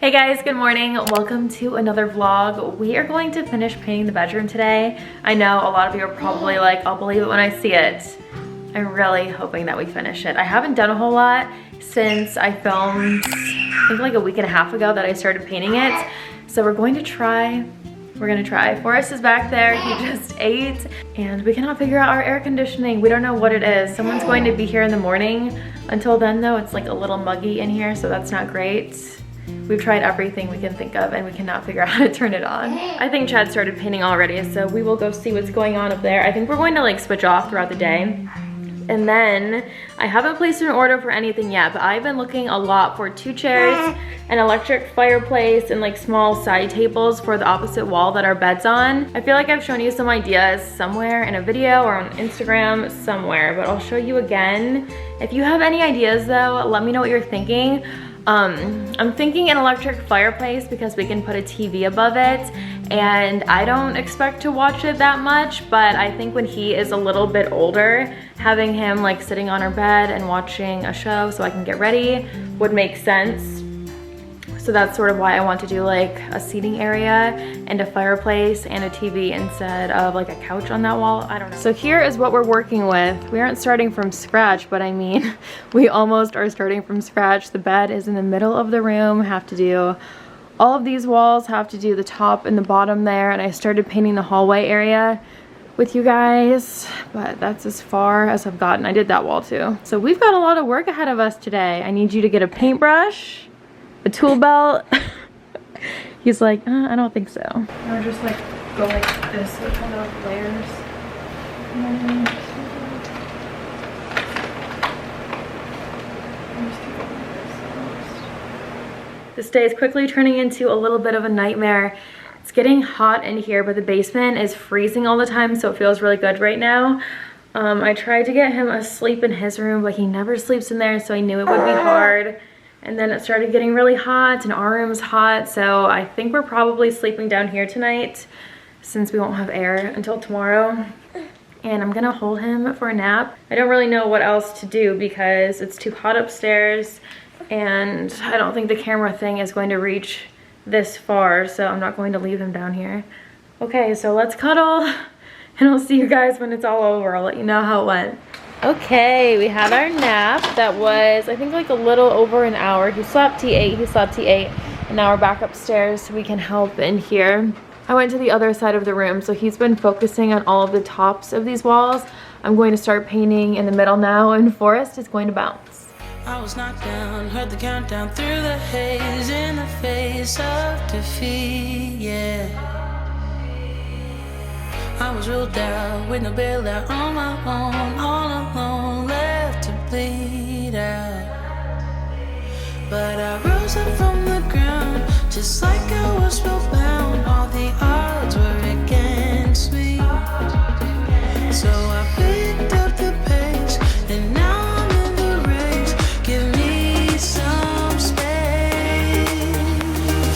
Hey guys, good morning. Welcome to another vlog. We are going to finish painting the bedroom today. I know a lot of you are probably like, I'll believe it when I see it. I'm really hoping that we finish it. I haven't done a whole lot since I filmed, I think like a week and a half ago that I started painting it. So we're going to try. Forrest is back there, he just ate, and we cannot figure out our air conditioning. We don't know what it is. Someone's going to be here in the morning. Until then though, it's like a little muggy in here, so that's not great. We've tried everything we can think of and we cannot figure out how to turn it on. I think Chad started painting already, so we will go see what's going on up there. I think we're going to like switch off throughout the day. And then I haven't placed an order for anything yet, but I've been looking a lot for 2 chairs, an electric fireplace, and like small side tables for the opposite wall that our bed's on. I feel like I've shown you some ideas somewhere in a video or on Instagram somewhere, but I'll show you again. If you have any ideas though, let me know what you're thinking. I'm thinking an electric fireplace because we can put a TV above it, and I don't expect to watch it that much, but I think when he is a little bit older, having him like sitting on our bed and watching a show so I can get ready would make sense. So that's sort of why I want to do like a seating area and a fireplace and a TV instead of like a couch on that wall. I don't know. So here is what we're working with. We aren't starting from scratch, but I mean, we almost are starting from scratch. The bed is in the middle of the room. Have to do all of these walls, have to do the top and the bottom there. And I started painting the hallway area with you guys, but that's as far as I've gotten. I did that wall too. So we've got a lot of work ahead of us today. I need you to get a paintbrush, a tool belt. He's like, I don't think so. Or just like go like this, so it's kind of layers. This day is quickly turning into a little bit of a nightmare. It's getting hot in here, but the basement is freezing all the time, so it feels really good right now. I tried to get him asleep in his room, but he never sleeps in there, so I knew it would be hard. And then it started getting really hot and our room's hot, so I think we're probably sleeping down here tonight since we won't have air until tomorrow. And I'm gonna hold him for a nap. I don't really know what else to do because it's too hot upstairs and I don't think the camera thing is going to reach this far, so I'm not going to leave him down here. Okay, so let's cuddle and I'll see you guys when it's all over. I'll let you know how it went. Okay, we had our nap. That was, I think, like a little over an hour. He slept, he ate, and now we're back upstairs so we can help in here. I went to the other side of the room, so he's been focusing on all of the tops of these walls. I'm going to start painting in the middle now, and Forrest is going to bounce. I was knocked down, heard the countdown through the haze in the face of defeat, yeah. I was ruled out with no bailout on my own, all alone, left to bleed out. But I rose up from the ground, just like I was spellbound. All the odds were against me, so I picked up the pace, and now I'm in the race. Give me some space.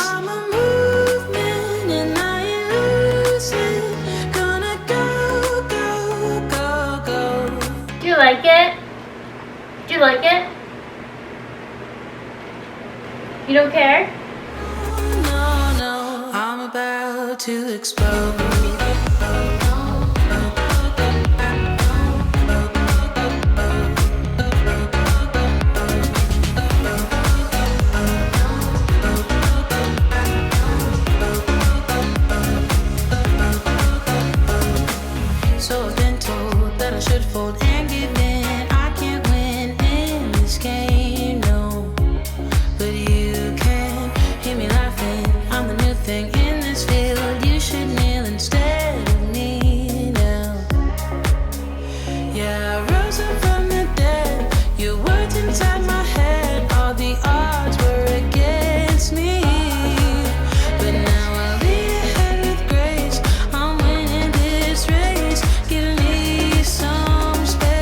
I'm a movement and I ain't losing. Do you like it? Do you like it? You don't care? No, no, I'm about to explode. So I've been told that I should fold and give in. I can't win in this game, no. But you can hear me laughing. I'm the new thing in this field. You should kneel instead of me now. Yeah, I rose up from the dead. Your words inside my head. All the odds were against me. But now I'll be ahead with grace. I'm winning this race. Give me some space.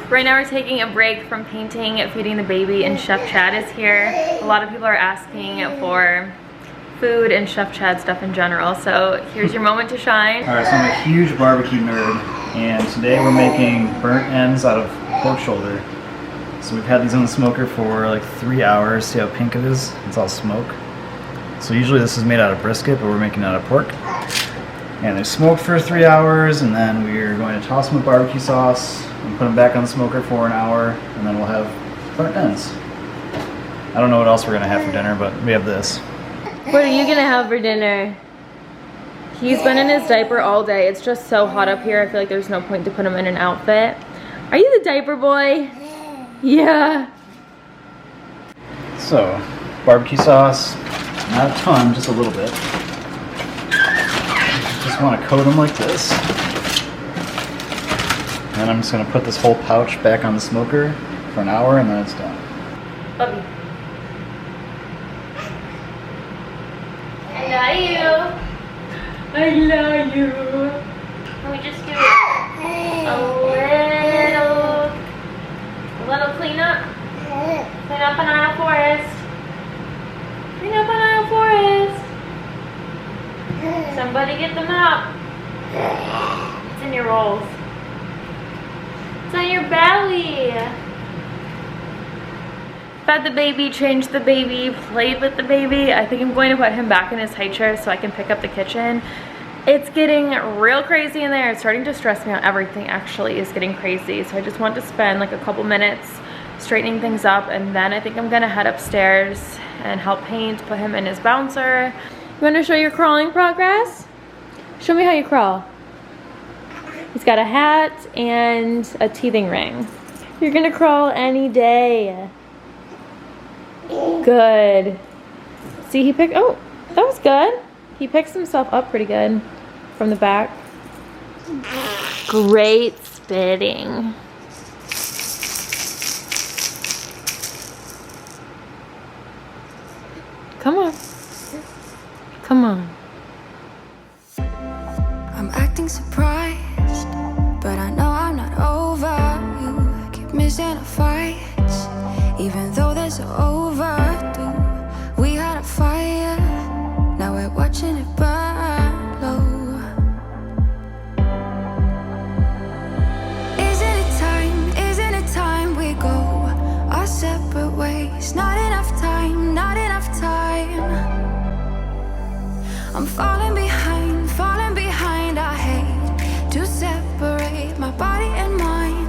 Right now we're taking a break from painting, feeding the baby, and Chef Chad is here. A lot of people are asking for food and Chef Chad stuff in general, so here's your moment to shine. Alright, so I'm a huge barbecue nerd, and today we're making burnt ends out of pork shoulder. So we've had these in the smoker for like 3 hours. See how pink it is? It's all smoke. So usually this is made out of brisket, but we're making it out of pork. And they smoked for 3 hours, and then we're going to toss them with barbecue sauce and put them back on the smoker for an hour, and then we'll have burnt ends. I don't know what else we're gonna have for dinner, but we have this. What are you gonna have for dinner? He's been in his diaper all day. It's just so hot up here. I feel like there's no point to put him in an outfit. Are you the diaper boy? Yeah. So, barbecue sauce, not a ton, just a little bit. Just want to coat them like this. And I'm just going to put this whole pouch back on the smoker for an hour, and then it's done. Bubby. I love you. I love you. Can we just do a little cleanup? Clean up an aisle forest. Clean up an aisle forest. Somebody get them out. It's in your rolls. It's on your belly. Fed the baby, changed the baby, played with the baby. I think I'm going to put him back in his high chair so I can pick up the kitchen. It's getting real crazy in there. It's starting to stress me out. Everything actually is getting crazy. So I just want to spend like a couple minutes straightening things up, and then I think I'm gonna head upstairs and help paint, put him in his bouncer. You wanna show your crawling progress? Show me how you crawl. He's got a hat and a teething ring. You're gonna crawl any day. Good. See, he picked, oh, that was good. He picks himself up pretty good from the back. Great spitting. Come on. Come on. I'm acting surprised, but I know I'm not over you. Keep missing our fights, even though they're so overdue. We had a fire, now we're watching it burn low. Isn't it time we go our separate ways? Not enough time, not enough time. I'm falling behind, I hate to separate my body and mind,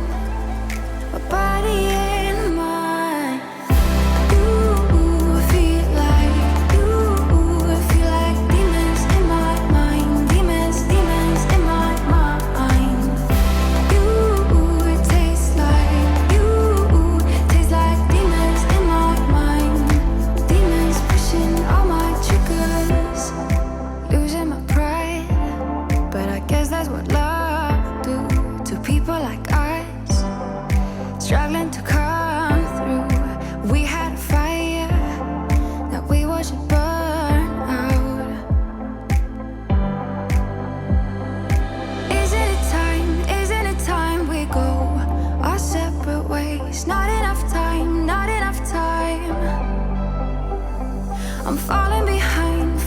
my body and mind. You feel like demons in my mind, demons in my mind. You taste like demons in my mind, demons pushing all my triggers, losing my pride, but I guess that's what love do to people like us, struggling to come through. We had a fire that we watched it burn out. Isn't it time we go our separate ways? Not enough time, not enough time. I'm falling behind,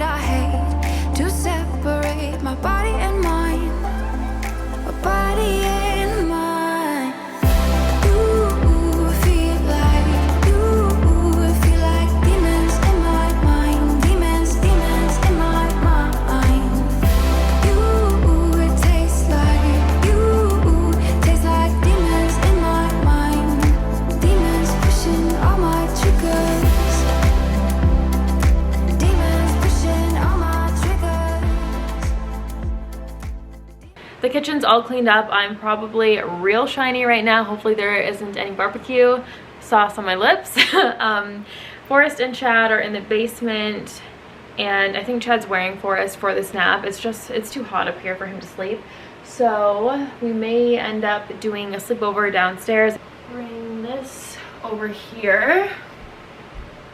I hate to separate my body and mind, my body and mind. You feel like demons in my mind, demons in my mind. You taste like demons in my mind, demons pushing all my triggers, demons pushing all my triggers. The kitchen's all cleaned up. I'm probably real shiny right now. Hopefully there isn't any barbecue sauce on my lips. Forrest and Chad are in the basement, and I think Chad's wearing Forrest for this nap. It's too hot up here for him to sleep. So we may end up doing a sleepover downstairs. Bring this over here.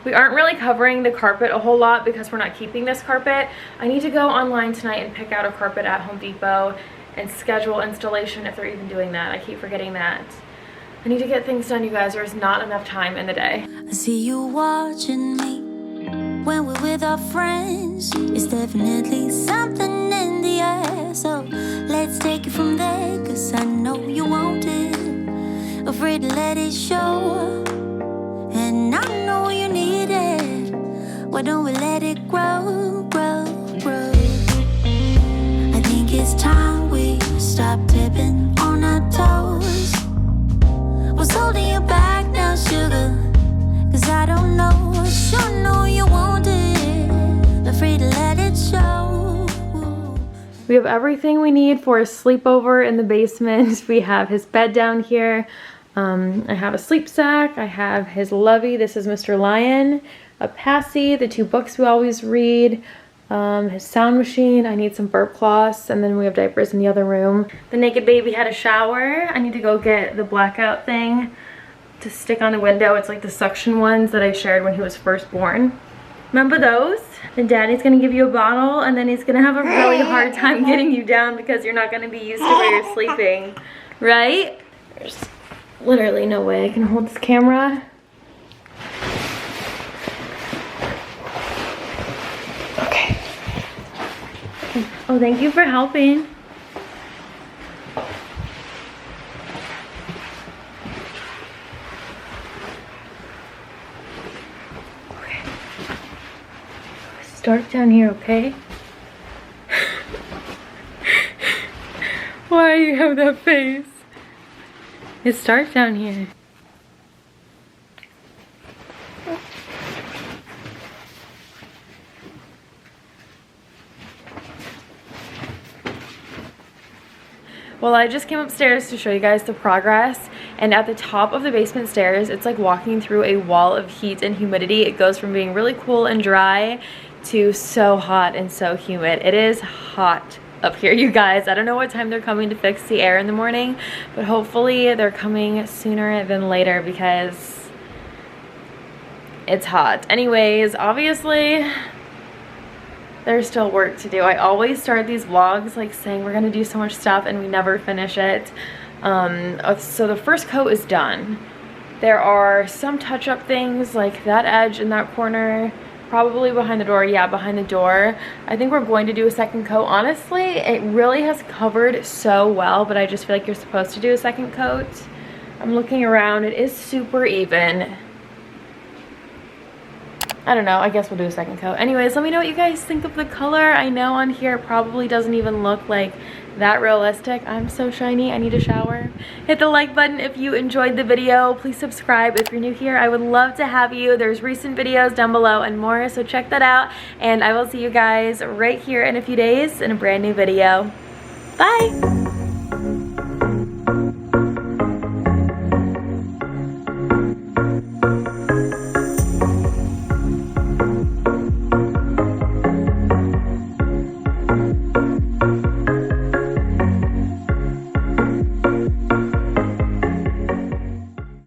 We aren't really covering the carpet a whole lot because we're not keeping this carpet. I need to go online tonight and pick out a carpet at Home Depot and schedule installation if they're even doing that. I keep forgetting that. I need to get things done, you guys. There's not enough time in the day. I see you watching me when we're with our friends. It's definitely something in the air. So let's take it from there, 'cause I know you want it. afraid to let it show. And I know you need it. Why don't we let it grow, grow, grow? I think it's time we stop tipping on our toes. What's holding you back now, sugar? 'Cause I don't know, sure know you want it. Afraid to let it show. We have everything we need for a sleepover in the basement. We have his bed down here. I have a sleep sack. I have his lovey. This is Mr. Lion. A passy, the 2 books we always read. His sound machine. I need some burp cloths. And then we have diapers in the other room. The naked baby had a shower. I need to go get the blackout thing to stick on the window. It's like the suction ones that I shared when he was first born. Remember those? And daddy's gonna give you a bottle, and then he's gonna have a really hard time getting you down because you're not gonna be used to where you're sleeping, right? There's literally no way I can hold this camera. Okay. Oh, thank you for helping. Start down here, okay? Why do you have that face? It starts down here. Well, I just came upstairs to show you guys the progress, and at the top of the basement stairs, it's like walking through a wall of heat and humidity. It goes from being really cool and dry to so hot and so humid. It is hot up here, you guys. I don't know what time they're coming to fix the air in the morning, but hopefully they're coming sooner than later because it's hot. Anyways, obviously there's still work to do. I always start these vlogs like saying we're gonna do so much stuff and we never finish it. So the first coat is done. There are some touch-up things like that edge in that corner, probably behind the door. Yeah, behind the door. I think we're going to do a second coat. Honestly, it really has covered so well, but I just feel like you're supposed to do a second coat. I'm looking around. It is super even. I don't know, I guess we'll do a second coat. Anyways, let me know what you guys think of the color. I know on here it probably doesn't even look like that realistic. I'm so shiny, I need a shower. Hit the like button if you enjoyed the video. Please subscribe if you're new here. I would love to have you. There's recent videos down below and more, so check that out. And I will see you guys right here in a few days in a brand new video. Bye!